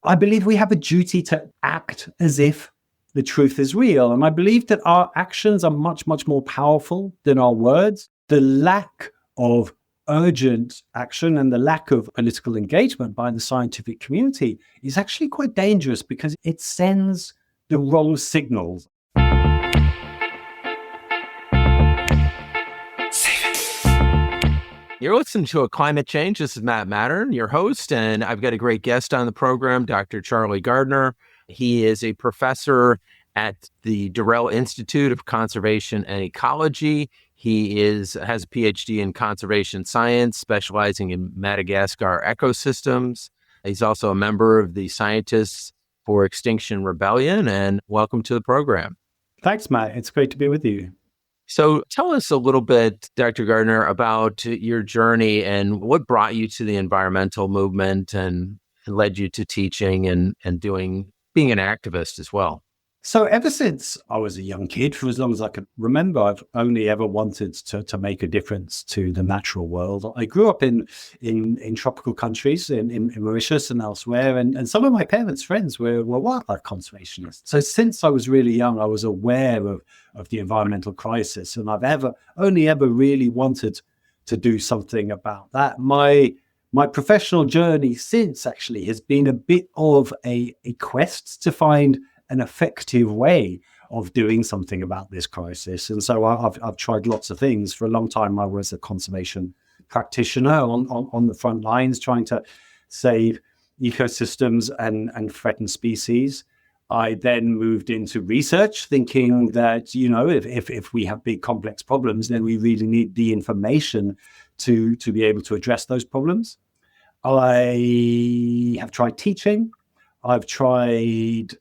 I believe we have a duty to act as if the truth is real. And I believe that our actions are much, much more powerful than our words. The lack of urgent action and the lack of political engagement by the scientific community is actually quite dangerous because it sends the wrong signals. You're listening to A Climate Change. This is Matern, your host, and I've got a great guest on the program, Dr. Charlie Gardner. He is a professor at the Durrell Institute of Conservation and Ecology. He has a PhD in conservation science, specializing in Madagascar ecosystems. He's also a member of the Scientists for Extinction Rebellion, and welcome to the program. Thanks, Matt. It's great to be with you. So tell us a little bit, Dr. Gardner, about your journey and what brought you to the environmental movement and led you to teaching and being an activist as well. So ever since I was a young kid, for as long as I can remember, I've only ever wanted to make a difference to the natural world. I grew up in tropical countries, in Mauritius and elsewhere, and some of my parents' friends were wildlife conservationists. So since I was really young, I was aware of the environmental crisis, and I've only ever really wanted to do something about that. My professional journey since actually has been a bit of a quest to find an effective way of doing something about this crisis. And so I've tried lots of things. For a long time, I was a conservation practitioner on the front lines, trying to save ecosystems and threatened species. I then moved into research, thinking that, if we have big complex problems, then we really need the information to be able to address those problems. I have tried teaching. I've tried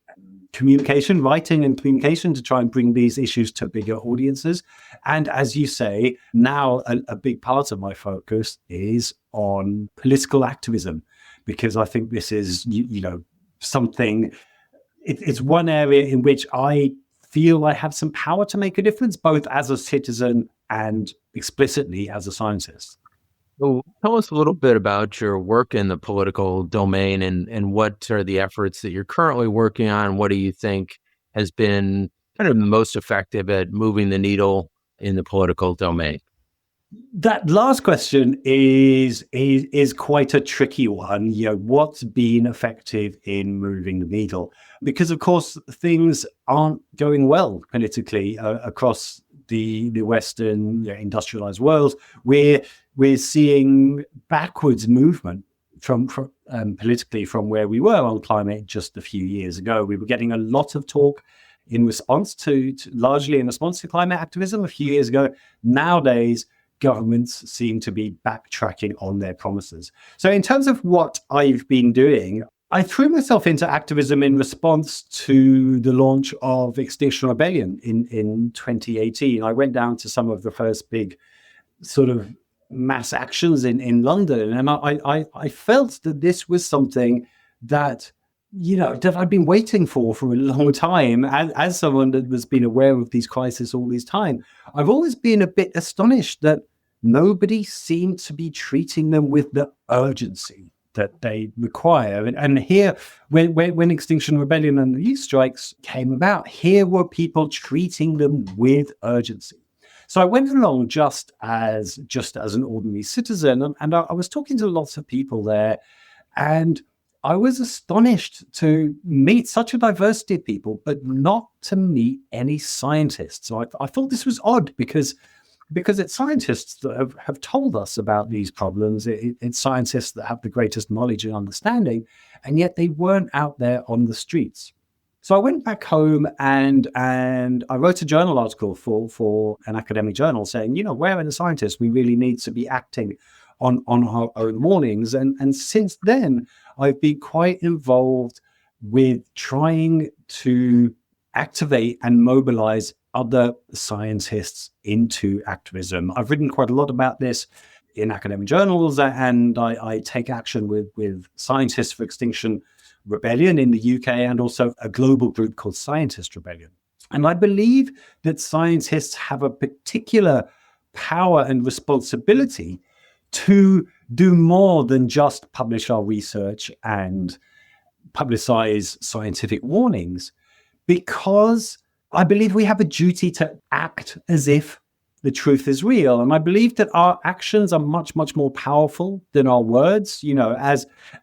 writing and communication to try and bring these issues to bigger audiences. And as you say, now a big part of my focus is on political activism, because I think this is, something, it's one area in which I feel I have some power to make a difference, both as a citizen and explicitly as a scientist. So tell us a little bit about your work in the political domain and what are the efforts that you're currently working on? What do you think has been kind of the most effective at moving the needle in the political domain? That last question is quite a tricky one. What's been effective in moving the needle? Because of course things aren't going well politically across the Western industrialized world. We're seeing backwards movement from politically from where we were on climate just a few years ago. We were getting a lot of talk largely in response to climate activism a few years ago. Nowadays, governments seem to be backtracking on their promises. So in terms of what I've been doing, I threw myself into activism in response to the launch of Extinction Rebellion in 2018. I went down to some of the first big sort of mass actions in London, and I felt that this was something that that I'd been waiting for a long time. As someone that has been aware of these crises all this time, I've always been a bit astonished that nobody seemed to be treating them with the urgency that they require. And here, when Extinction Rebellion and the youth strikes came about, here were people treating them with urgency. So I went along just as an ordinary citizen, and I was talking to lots of people there, and I was astonished to meet such a diversity of people, but not to meet any scientists. So I thought this was odd because it's scientists that have told us about these problems. It's scientists that have the greatest knowledge and understanding, and yet they weren't out there on the streets. So I went back home and I wrote a journal article for an academic journal saying, where are the scientists? We really need to be acting on our own warnings. And since then, I've been quite involved with trying to activate and mobilize other scientists into activism. I've written quite a lot about this in academic journals, and I take action with Scientists for Extinction Rebellion in the UK, and also a global group called Scientist Rebellion. And I believe that scientists have a particular power and responsibility to do more than just publish our research and publicize scientific warnings, because I believe we have a duty to act as if the truth is real. And I believe that our actions are much, much more powerful than our words.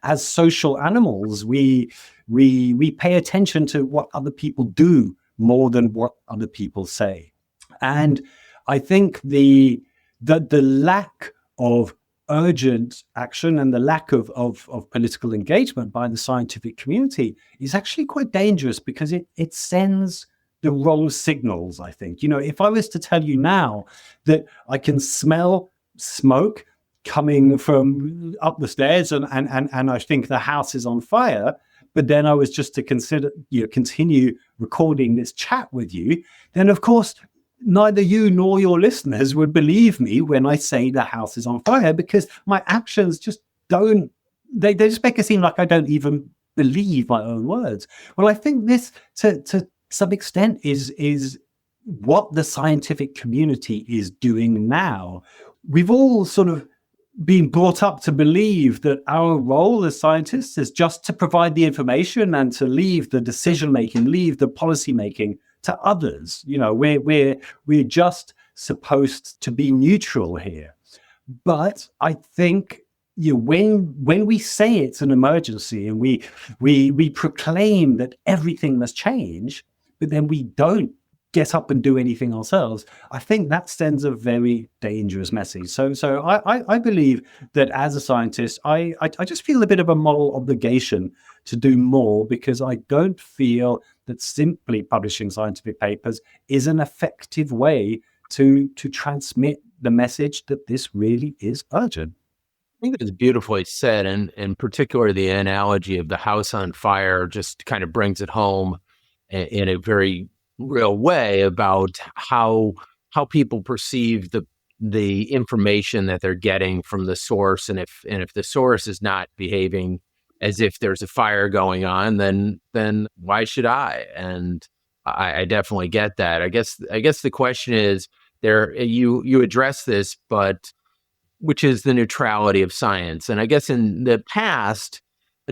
As social animals, we pay attention to what other people do more than what other people say. And I think the lack of urgent action and the lack of political engagement by the scientific community is actually quite dangerous, because it sends the wrong signals, I think. If I was to tell you now that I can smell smoke coming from up the stairs and I think the house is on fire, but then I was just to continue recording this chat with you, then of course neither you nor your listeners would believe me when I say the house is on fire, because my actions just don't, they just make it seem like I don't even believe my own words. Well, I think this to some extent is what the scientific community is doing now. We've all sort of been brought up to believe that our role as scientists is just to provide the information and to leave the decision making, leave the policy making to others. We're just supposed to be neutral here. But I think when we say it's an emergency and we proclaim that everything must change, but then we don't get up and do anything ourselves, I think that sends a very dangerous message. So I believe that as a scientist, I just feel a bit of a moral obligation to do more, because I don't feel that simply publishing scientific papers is an effective way to transmit the message that this really is urgent. I think it's beautifully said, and in particular, the analogy of the house on fire just kind of brings it home in a very real way about how people perceive the information that they're getting from the source, and if the source is not behaving as if there's a fire going on, then why should I? And I definitely get that. I guess the question is, you address this, but which is the neutrality of science. And I guess in the past,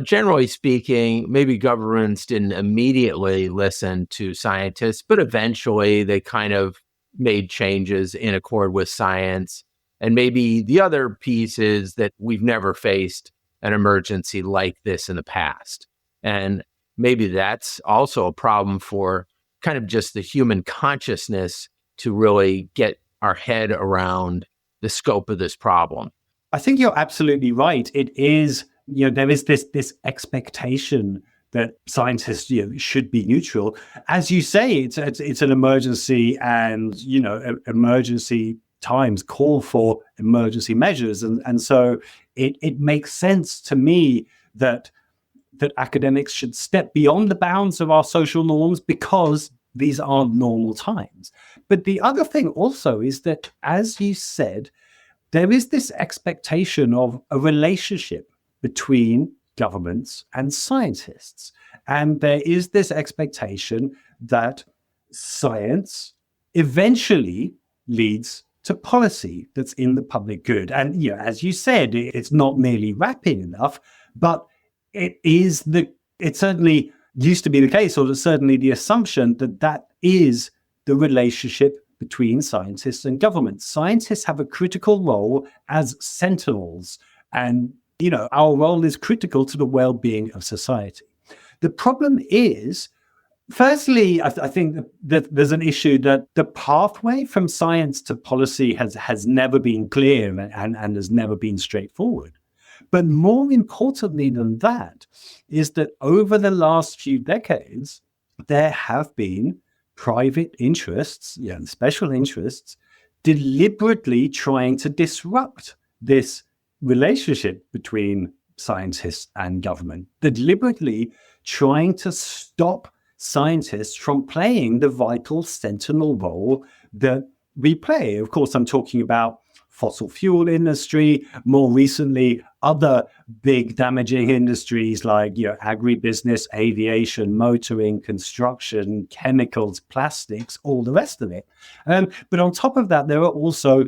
generally speaking, maybe governments didn't immediately listen to scientists, but eventually they kind of made changes in accord with science. And maybe the other piece is that we've never faced an emergency like this in the past. And maybe that's also a problem for kind of just the human consciousness to really get our head around the scope of this problem. I think you're absolutely right. It is, there is this expectation that scientists should be neutral. As you say, it's an emergency, and emergency times call for emergency measures, and so it makes sense to me that academics should step beyond the bounds of our social norms, because these are normal times. But the other thing also is that, as you said, there is this expectation of a relationship between governments and scientists. And there is this expectation that science eventually leads to policy that's in the public good. And as you said, it's not merely rapid enough, but it certainly used to be the case, or certainly the assumption that is the relationship between scientists and government. Scientists have a critical role as sentinels, and our role is critical to the well-being of society. The problem is, firstly, I think that there's an issue that the pathway from science to policy has never been clear and has never been straightforward. But more importantly than that is that over the last few decades, there have been private interests, special interests, deliberately trying to disrupt this relationship between scientists and government, deliberately trying to stop scientists from playing the vital sentinel role that we play. Of course, I'm talking about fossil fuel industry, more recently, other big damaging industries like agribusiness, aviation, motoring, construction, chemicals, plastics, all the rest of it. But on top of that, there are also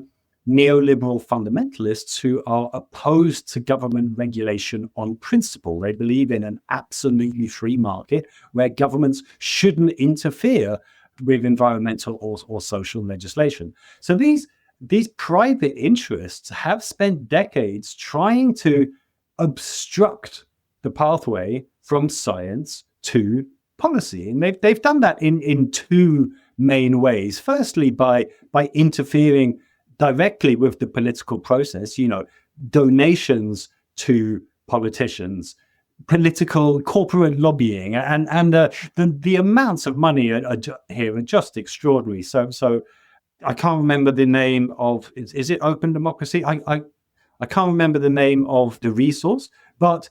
neoliberal fundamentalists who are opposed to government regulation on principle. They believe in an absolutely free market where governments shouldn't interfere with environmental or social legislation. So these private interests have spent decades trying to obstruct the pathway from science to policy. And they've done that in two main ways. Firstly, by interfering directly with the political process, donations to politicians, political corporate lobbying, and the amounts of money here are just extraordinary. So I can't remember the name of, is it Open Democracy? I can't remember the name of the resource, but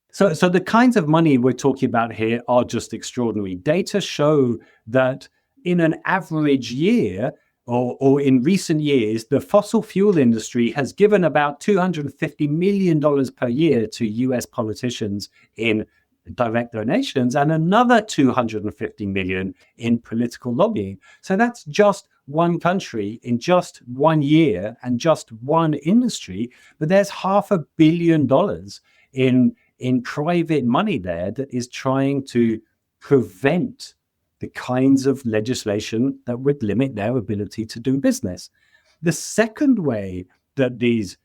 so the kinds of money we're talking about here are just extraordinary. Data show that in an average year, or in recent years, the fossil fuel industry has given about $250 million per year to US politicians in direct donations and another $250 million in political lobbying. So that's just one country in just 1 year and just one industry, but there's $500 million in private money there that is trying to prevent the kinds of legislation that would limit their ability to do business. The second way that these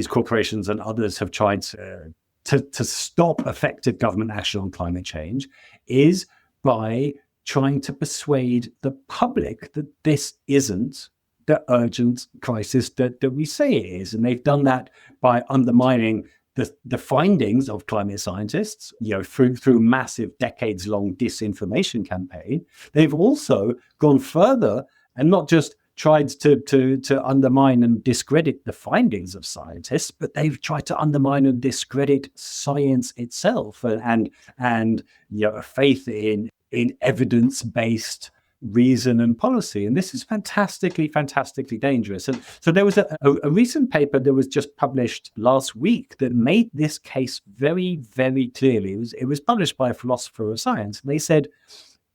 corporations and others have tried to stop effective government action on climate change is by trying to persuade the public that this isn't the urgent crisis that we say it is. And they've done that by undermining the findings of climate scientists, through massive decades-long disinformation campaign. They've also gone further and not just tried to undermine and discredit the findings of scientists, but they've tried to undermine and discredit science itself and faith in evidence-based reason and policy. And this is fantastically dangerous. And so there was a recent paper that was just published last week that made this case very, very clearly. It was published by a philosopher of science. And they said,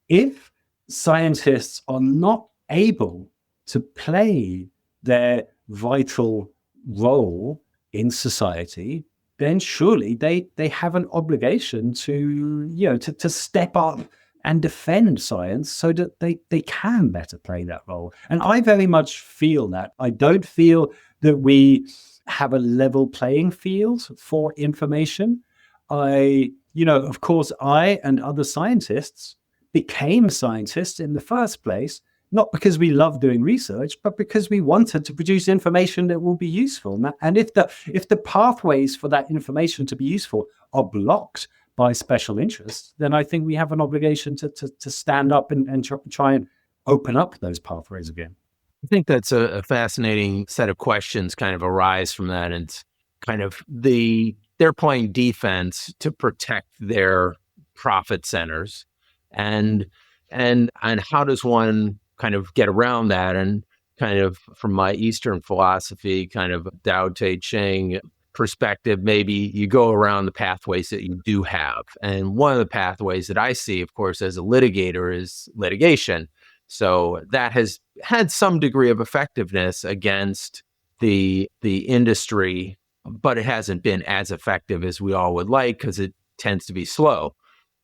if scientists are not able to play their vital role in society, then surely they have an obligation to step up and defend science so that they can better play that role. And I very much feel that. I don't feel that we have a level playing field for information. Of course, I and other scientists became scientists in the first place, not because we love doing research, but because we wanted to produce information that will be useful. And if the pathways for that information to be useful are blocked by special interests, then I think we have an obligation to stand up and try and open up those pathways again. I think that's a fascinating set of questions kind of arise from that. And it's kind of they're playing defense to protect their profit centers. And how does one kind of get around that? And kind of from my Eastern philosophy, kind of Tao Te Ching perspective, maybe you go around the pathways that you do have. And one of the pathways that I see, of course, as a litigator is litigation. So that has had some degree of effectiveness against the industry, but it hasn't been as effective as we all would like because it tends to be slow.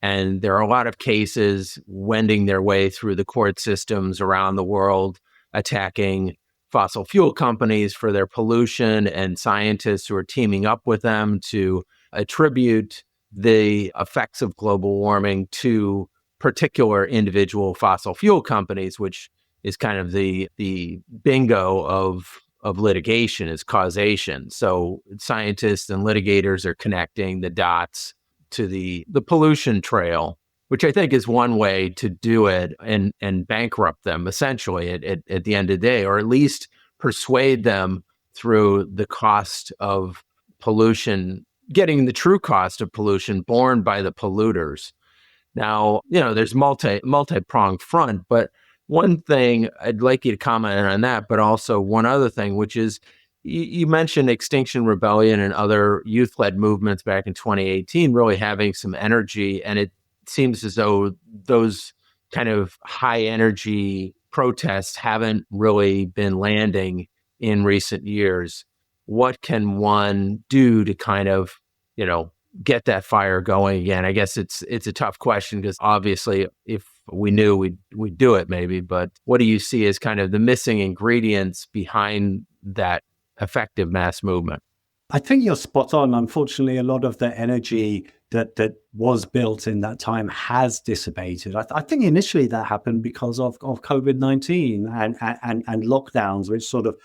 And there are a lot of cases wending their way through the court systems around the world, attacking fossil fuel companies for their pollution and scientists who are teaming up with them to attribute the effects of global warming to particular individual fossil fuel companies, which is kind of the bingo of litigation, is causation. So scientists and litigators are connecting the dots to the pollution trail, which I think is one way to do it and bankrupt them essentially at the end of the day, or at least persuade them through the cost of pollution, getting the true cost of pollution borne by the polluters. Now, there's multi-pronged front, but one thing I'd like you to comment on that, but also one other thing, which is you mentioned Extinction Rebellion and other youth-led movements back in 2018 really having some energy, and it seems as though those kind of high energy protests haven't really been landing in recent years. What can one do to kind of, get that fire going again? I guess it's a tough question because obviously if we knew we'd do it maybe, but what do you see as kind of the missing ingredients behind that effective mass movement? I think you're spot on. Unfortunately, a lot of the energy that was built in that time has dissipated. I think initially that happened because of COVID-19 and lockdowns, which sort of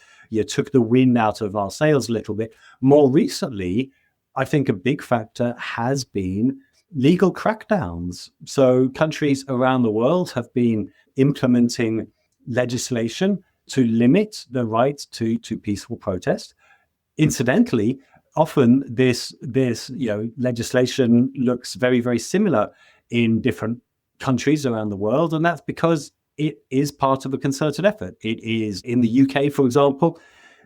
took the wind out of our sails a little bit. More recently, I think a big factor has been legal crackdowns. So countries around the world have been implementing legislation to limit the right to peaceful protest. Incidentally, often this legislation looks very, very similar in different countries around the world, and that's because it is part of a concerted effort. It is in the UK, for example,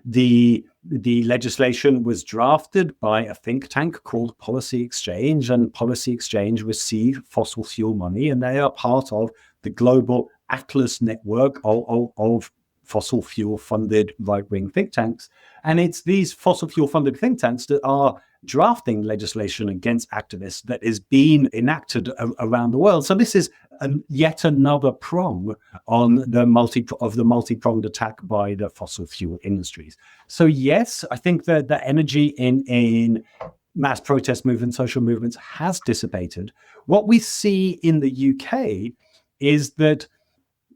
the legislation was drafted by a think tank called Policy Exchange, and Policy Exchange receive fossil fuel money, and they are part of the global Atlas network of fossil fuel funded right-wing think tanks. And it's these fossil fuel funded think tanks that are drafting legislation against activists that is being enacted around the world. So this is yet another prong on the multi-pronged attack by the fossil fuel industries. So yes, I think that the energy in mass protest movements, social movements has dissipated. What we see in the UK is that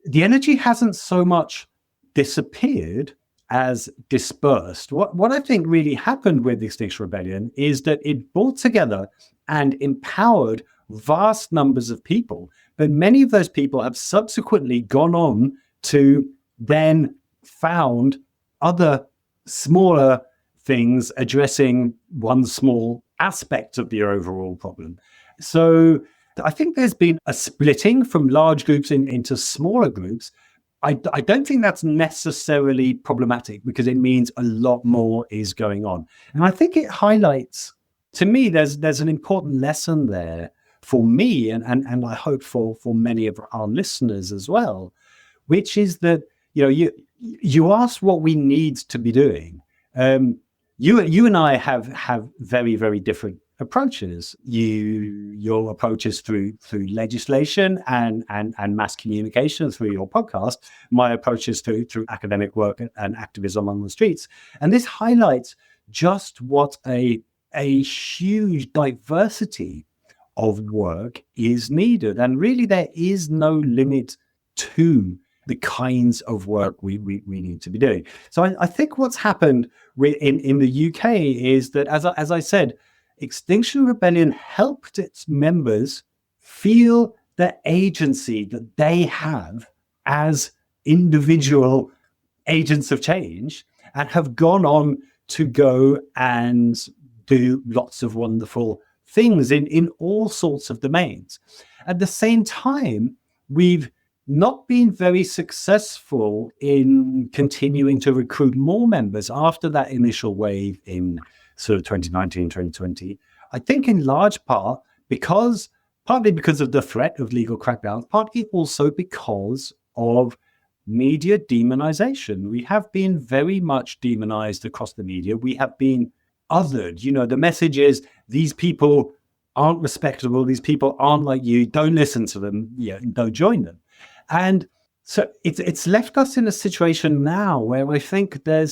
the energy hasn't so much disappeared as dispersed. What I think really happened with the Extinction Rebellion is that it brought together and empowered vast numbers of people, but many of those people have subsequently gone on to then found other smaller things addressing one small aspect of the overall problem. So I think there's been a splitting from large groups into smaller groups. I don't think that's necessarily problematic because it means a lot more is going on. And I think it highlights, to me, there's an important lesson there for me and I hope for many of our listeners as well, which is that, you asked what we need to be doing. You and I have very, very different approaches. Your approach is through legislation and mass communication through your podcast. My approach is through academic work and activism on the streets. And this highlights just what a huge diversity of work is needed. And really, there is no limit to the kinds of work we need to be doing. So I think what's happened in the UK is that, as I said, Extinction Rebellion helped its members feel the agency that they have as individual agents of change and have gone on to go and do lots of wonderful things in all sorts of domains. At the same time, we've not been very successful in continuing to recruit more members after that initial wave in sort of 2019, 2020. I think in large part partly because of the threat of legal crackdowns, partly also because of media demonization. We have been very much demonized across the media. We have been othered. The message is these people aren't respectable. These people aren't like you. Don't listen to them. Don't join them. And so it's left us in a situation now where I think there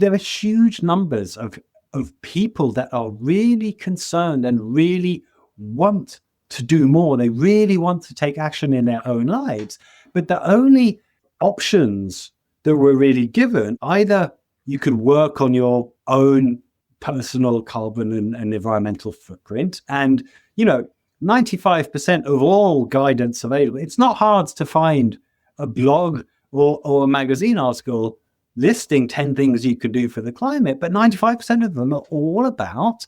are huge numbers of people that are really concerned and really want to do more. They really want to take action in their own lives. But the only options that were really given, either you could work on your own personal carbon and environmental footprint, and 95% of all guidance available. It's not hard to find a blog or a magazine article listing 10 things you could do for the climate, but 95% of them are all about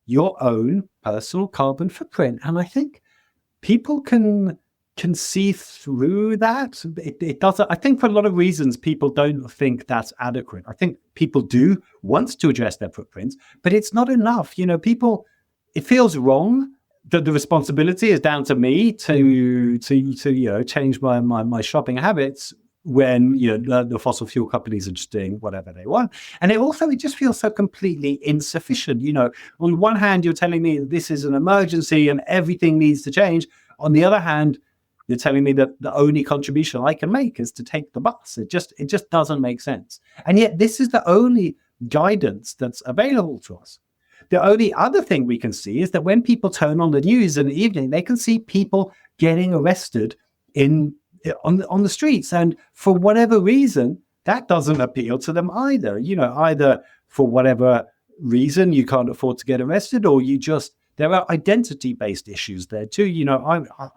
your own personal carbon footprint. And I think people can see through that. It doesn't. I think for a lot of reasons, people don't think that's adequate. I think people do want to address their footprints, but it's not enough. It feels wrong that the responsibility is down to me to change my shopping habits. when the fossil fuel companies are just doing whatever they want. And it just feels so completely insufficient. On one hand, you're telling me this is an emergency and everything needs to change. On the other hand, you're telling me that the only contribution I can make is to take the bus. It just doesn't make sense. And yet this is the only guidance that's available to us. The only other thing we can see is that when people turn on the news in the evening, they can see people getting arrested on the streets. And for whatever reason, that doesn't appeal to them either. Either for whatever reason you can't afford to get arrested, or there are identity-based issues there too.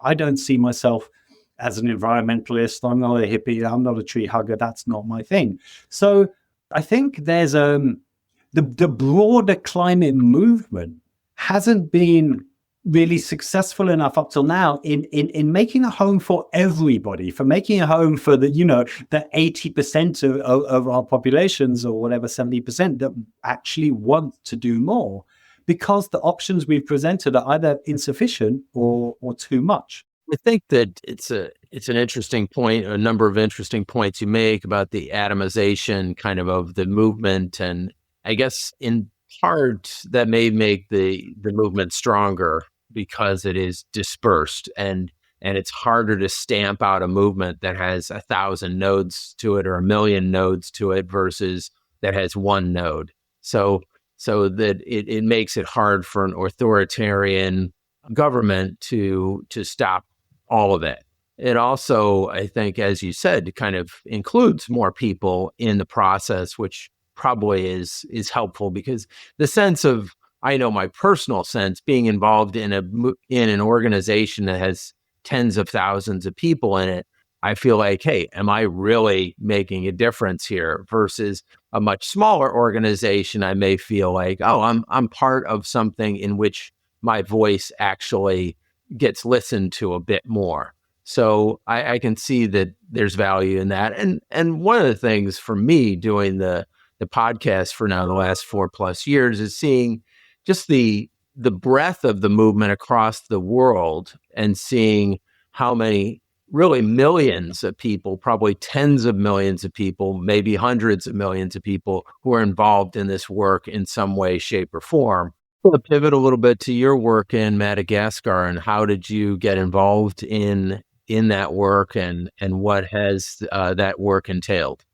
I don't see myself as an environmentalist. I'm not a hippie. I'm not a tree hugger. That's not my thing. So I think there's the broader climate movement hasn't been really successful enough up till now in making a home for everybody, for making a home for the 80% of our populations, or whatever, 70% that actually want to do more, because the options we've presented are either insufficient or too much. I think that it's an interesting point, a number of interesting points you make about the atomization kind of the movement. And I guess in part that may make the movement stronger because it is dispersed, and it's harder to stamp out a movement that has 1,000 nodes to it or 1,000,000 nodes to it versus that has one node. So that it makes it hard for an authoritarian government to stop all of it. It also, I think, as you said, kind of includes more people in the process, which probably is helpful, because the sense of, I know my personal sense, being involved in an organization that has tens of thousands of people in it, I feel like, hey, am I really making a difference here? Versus a much smaller organization, I may feel like, oh, I'm part of something in which my voice actually gets listened to a bit more. So I can see that there's value in that. And one of the things for me doing the podcast for now the last 4+ years is seeing just the breadth of the movement across the world, and seeing how many, really millions of people, probably tens of millions of people, maybe hundreds of millions of people who are involved in this work in some way, shape, or form. To pivot a little bit to your work in Madagascar, and how did you get involved in that work, and what has that work entailed?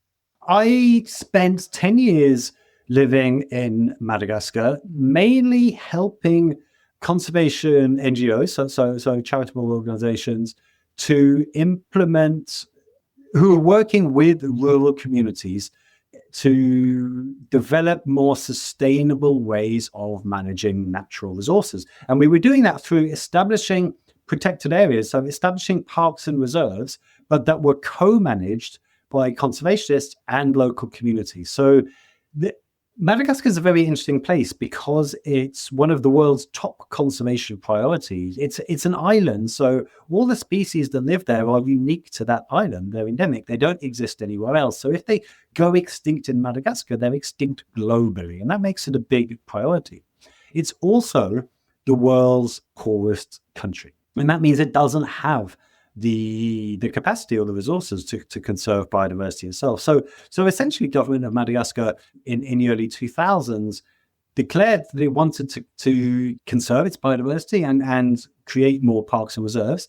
I spent 10 years living in Madagascar, mainly helping conservation NGOs, so charitable organizations, to implement, who are working with rural communities to develop more sustainable ways of managing natural resources. And we were doing that through establishing protected areas, so establishing parks and reserves, but that were co-managed by conservationists and local communities. So Madagascar is a very interesting place because it's one of the world's top conservation priorities. It's an island, so all the species that live there are unique to that island. They're endemic. They don't exist anywhere else. So if they go extinct in Madagascar, they're extinct globally, and that makes it a big priority. It's also the world's poorest country, and that means it doesn't have the capacity or the resources to conserve biodiversity itself. So essentially, government of Madagascar in the early 2000s declared that it wanted to conserve its biodiversity and create more parks and reserves,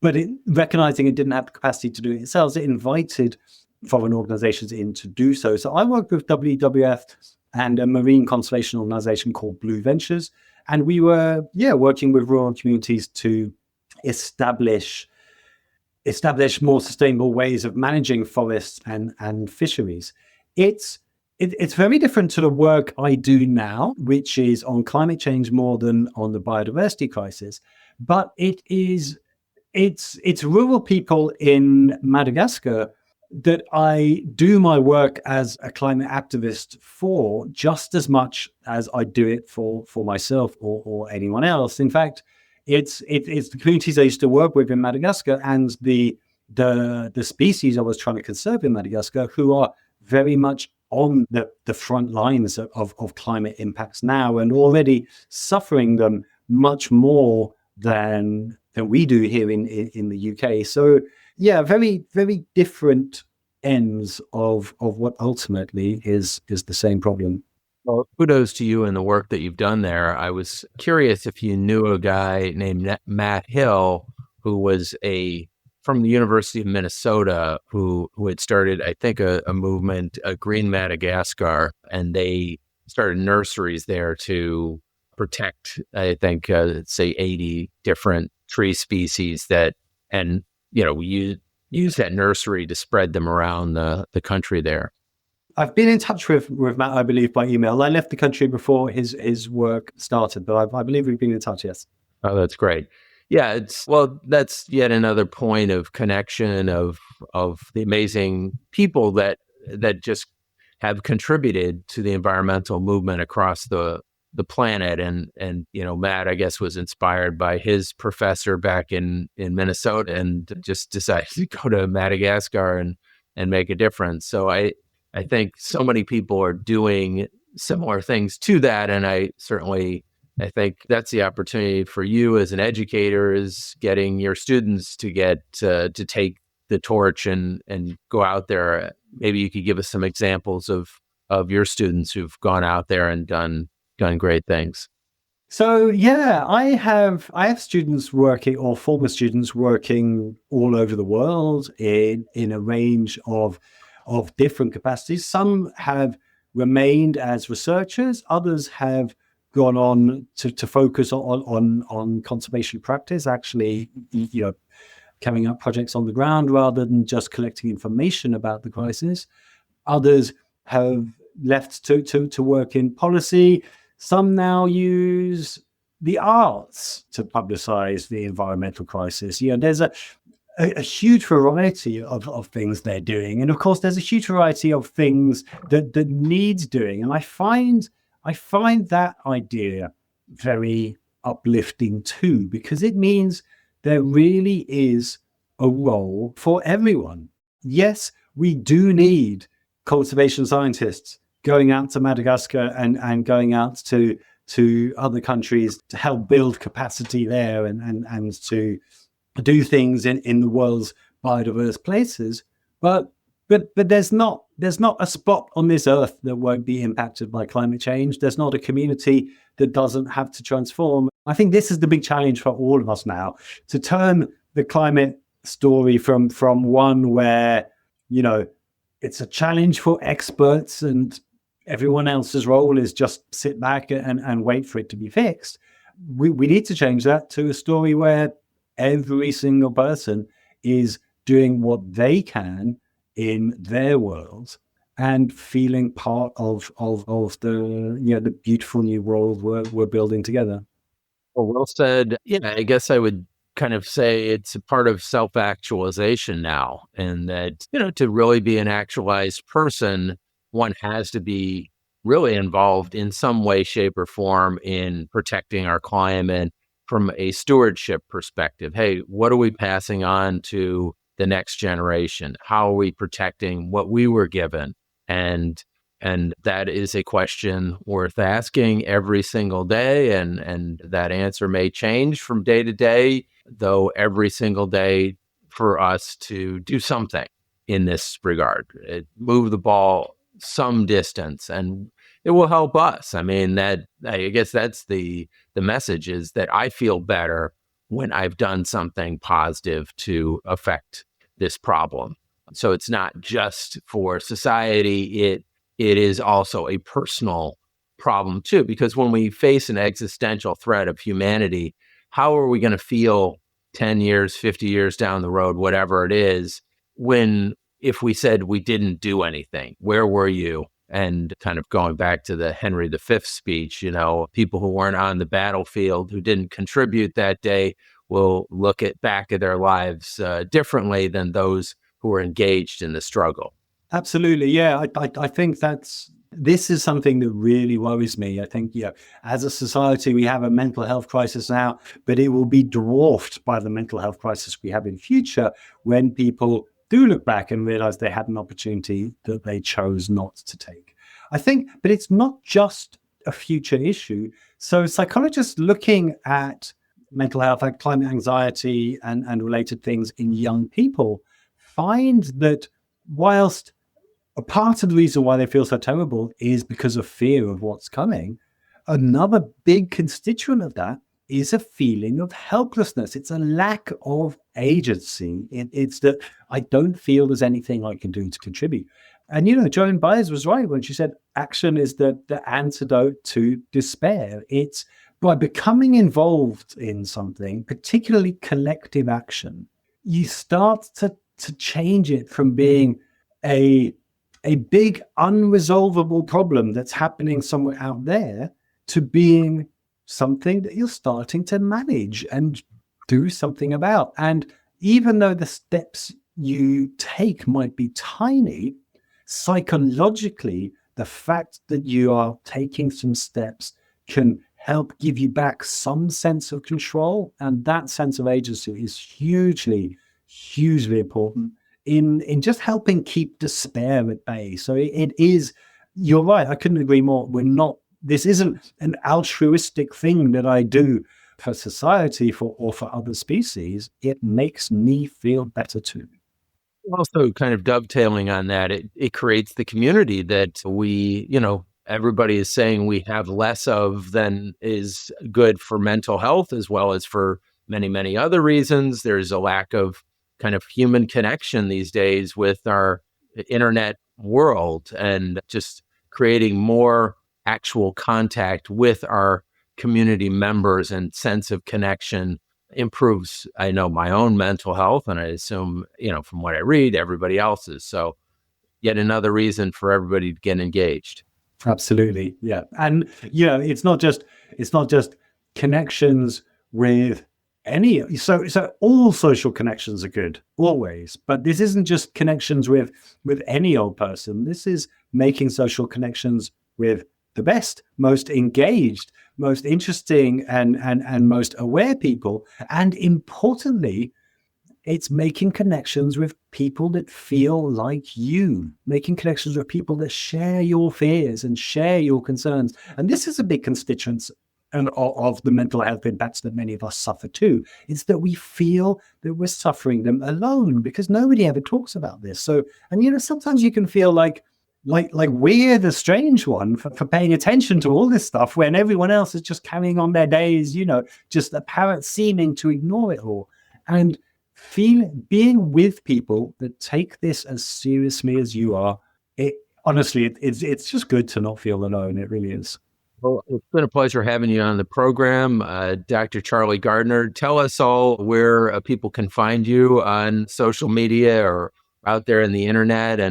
but recognizing it didn't have the capacity to do it itself, it invited foreign organizations in to do so. So I worked with WWF and a marine conservation organization called Blue Ventures, and we were working with rural communities to establish more sustainable ways of managing forests and fisheries. It's very different to the work I do now, which is on climate change more than on the biodiversity crisis. But it's rural people in Madagascar that I do my work as a climate activist for, just as much as I do it for myself or anyone else. In fact, it's the communities I used to work with in Madagascar and the species I was trying to conserve in Madagascar, who are very much on the front lines of climate impacts now, and already suffering them much more than we do here in the UK. So Yeah, very, very different ends of what ultimately is the same problem. Well, kudos to you and the work that you've done there. I was curious if you knew a guy named Matt Hill, who was from the University of Minnesota, who had started, I think, a movement, a Green Madagascar, and they started nurseries there to protect, I think, say 80 different tree species and we use that nursery to spread them around the country there. I've been in touch with Matt, I believe, by email. I left the country before his work started, but I believe we've been in touch, yes. Oh, that's great. Yeah, that's yet another point of connection of the amazing people that just have contributed to the environmental movement across the planet. And Matt, I guess, was inspired by his professor back in Minnesota and just decided to go to Madagascar and make a difference. So I think so many people are doing similar things to that. And I think that's the opportunity for you as an educator, is getting your students to to take the torch and go out there. Maybe you could give us some examples of your students who've gone out there and done great things. So yeah, I have students working, or former students working, all over the world in a range of different capacities. Some have remained as researchers, others have gone on to focus on conservation practice, actually, carrying out projects on the ground rather than just collecting information about the crisis. Others have left to work in policy. Some now use the arts to publicize the environmental crisis. There's a huge variety of things they're doing. And of course, there's a huge variety of things that needs doing. And I find that idea very uplifting too, because it means there really is a role for everyone. Yes, we do need conservation scientists going out to Madagascar and going out to other countries to help build capacity there and to do things in the world's biodiverse places. But there's not a spot on this earth that won't be impacted by climate change. There's not a community that doesn't have to transform. I think this is the big challenge for all of us now, to turn the climate story from one where, it's a challenge for experts and everyone else's role is just sit back and wait for it to be fixed. We need to change that to a story where every single person is doing what they can in their world and feeling part of the beautiful new world we're building together. Well said. Yeah, I guess I would kind of say it's a part of self-actualization now, and that, to really be an actualized person, one has to be really involved in some way, shape, or form in protecting our climate from a stewardship perspective. Hey, what are we passing on to the next generation? How are we protecting what we were given? And that is a question worth asking every single day. And that answer may change from day to day, though every single day for us to do something in this regard, move the ball some distance, and it will help us. I mean, I guess that's the message, is that I feel better when I've done something positive to affect this problem. So it's not just for society, it is also a personal problem too, because when we face an existential threat of humanity, how are we going to feel 10 years, 50 years down the road, whatever it is, if we said we didn't do anything? Where were you? And kind of going back to the Henry V speech, people who weren't on the battlefield, who didn't contribute that day, will look back at their lives differently than those who were engaged in the struggle. Absolutely. Yeah, I think this is something that really worries me. I think, as a society, we have a mental health crisis now, but it will be dwarfed by the mental health crisis we have in future when people do look back and realize they had an opportunity that they chose not to take. I think, but it's not just a future issue. So psychologists looking at mental health, like climate anxiety and related things in young people, find that whilst a part of the reason why they feel so terrible is because of fear of what's coming, another big constituent of that is a feeling of helplessness. It's a lack of agency. It's that I don't feel there's anything I can do to contribute. And, Joan Baez was right when she said action is the antidote to despair. It's by becoming involved in something, particularly collective action, you start to change it from being a big unresolvable problem that's happening somewhere out there to being something that you're starting to manage and do something about. And even though the steps you take might be tiny, psychologically, the fact that you are taking some steps can help give you back some sense of control. And that sense of agency is hugely, hugely important in just helping keep despair at bay. So it is, you're right, I couldn't agree more. This isn't an altruistic thing that I do for society or for other species. It makes me feel better too. Also, kind of dovetailing on that, it creates the community that everybody is saying we have less of than is good for mental health, as well as for many, many other reasons. There's a lack of kind of human connection these days with our internet world, and just creating more actual contact with our community members and sense of connection improves, I know, my own mental health, and I assume, from what I read, everybody else's. So yet another reason for everybody to get engaged. Absolutely. Yeah. And, it's not just connections with any, so all social connections are good always, but this isn't just connections with any old person. This is making social connections with the best, most engaged, most interesting and most aware people. And importantly, it's making connections with people that feel like you, making connections with people that share your fears and share your concerns. And this is a big constituent of the mental health impacts that many of us suffer too. It's that we feel that we're suffering them alone because nobody ever talks about this. So, and sometimes you can feel like we're the strange one for paying attention to all this stuff when everyone else is just carrying on their days, just apparent seeming to ignore it all. And being with people that take this as seriously as you are, it's just good to not feel alone. It really is. Well, it's been a pleasure having you on the program. Dr. Charlie Gardner, tell us all where people can find you on social media or out there in the internet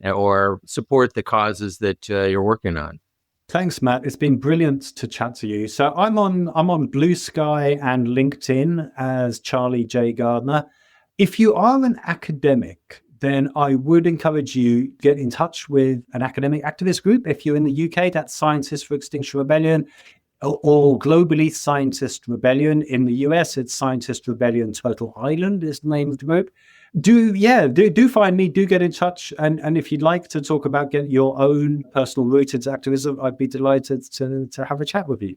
or support the causes that you're working on. Thanks, Matt. It's been brilliant to chat to you. So I'm on Blue Sky and LinkedIn as Charlie J. Gardner. If you are an academic, then I would encourage you to get in touch with an academic activist group. If you're in the UK, that's Scientists for Extinction Rebellion, or globally Scientist Rebellion. In the US, it's Scientist Rebellion Turtle Island is the name of the group. Do find me, do get in touch. And if you'd like to talk about getting your own personal route into activism, I'd be delighted to have a chat with you.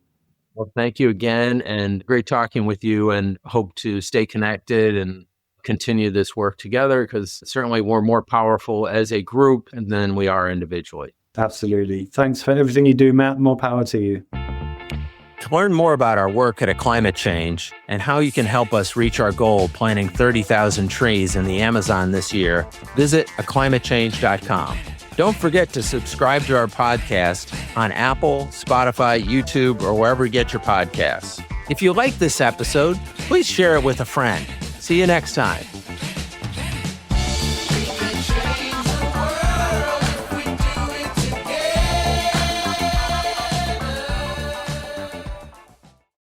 Well, thank you again, and great talking with you, and hope to stay connected and continue this work together, because certainly we're more powerful as a group than we are individually. Absolutely. Thanks for everything you do, Matt. More power to you. To learn more about our work at A Climate Change and how you can help us reach our goal planting 30,000 trees in the Amazon this year, visit aclimatechange.com. Don't forget to subscribe to our podcast on Apple, Spotify, YouTube, or wherever you get your podcasts. If you like this episode, please share it with a friend. See you next time.